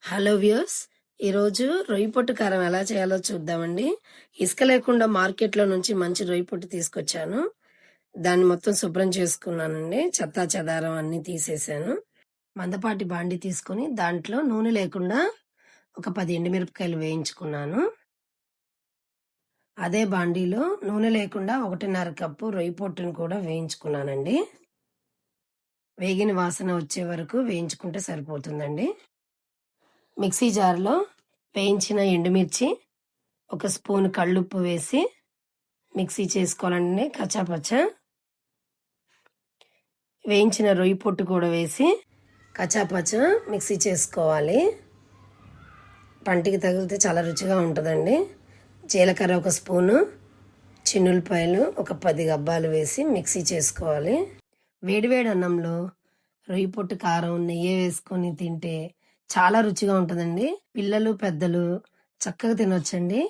Hello viewers, ఈరోజు రొయ్యి పొట్టు కారం ఎలా చేయాలో చూద్దామండి. ఇసుక లేకుండా మార్కెట్లో నుంచి మంచి రొయ్యి పొట్టు తీసుకొచ్చాను. దాన్ని మొత్తం శుభ్రం చేసుకున్నానండి. చెత్తా చెదారం అన్నీ తీసేసాను. మందపాటి బాండి తీసుకొని దాంట్లో నూనె లేకుండా ఒక 10 ఎండుమిరపకాయలు వేయించుకున్నాను. అదే బాండీలో నూనె లేకుండా 1.5 కప్పు రొయ్యి పొట్టును కూడా వేయించుకున్నానండి. వేగిన వాసన వచ్చే వరకు వేయించుకుంటే సరిపోతుందండి. మిక్సీ జార్లో వేయించిన ఎండుమిర్చి, ఒక స్పూన్ కళ్ళుప్పు వేసి మిక్సీ చేసుకోవాలండి కచ్చాపచ్చా. వేయించిన రొయ్యి పొట్టు కూడా వేసి కచ్చాపచ్చా మిక్సీ చేసుకోవాలి. పంటికి తగిలితే చాలా రుచిగా ఉంటుందండి. జీలకర్ర ఒక స్పూను, చిన్నులపాయలు ఒక 10 గబ్బాలు వేసి మిక్సీ చేసుకోవాలి. వేడివేడి అన్నంలో రొయ్యి పొట్టు కారం నెయ్యి వేసుకొని తింటే చాలా రుచిగా ఉంటుందండి. పిల్లలు పెద్దలు చక్కగా తినొచ్చండి.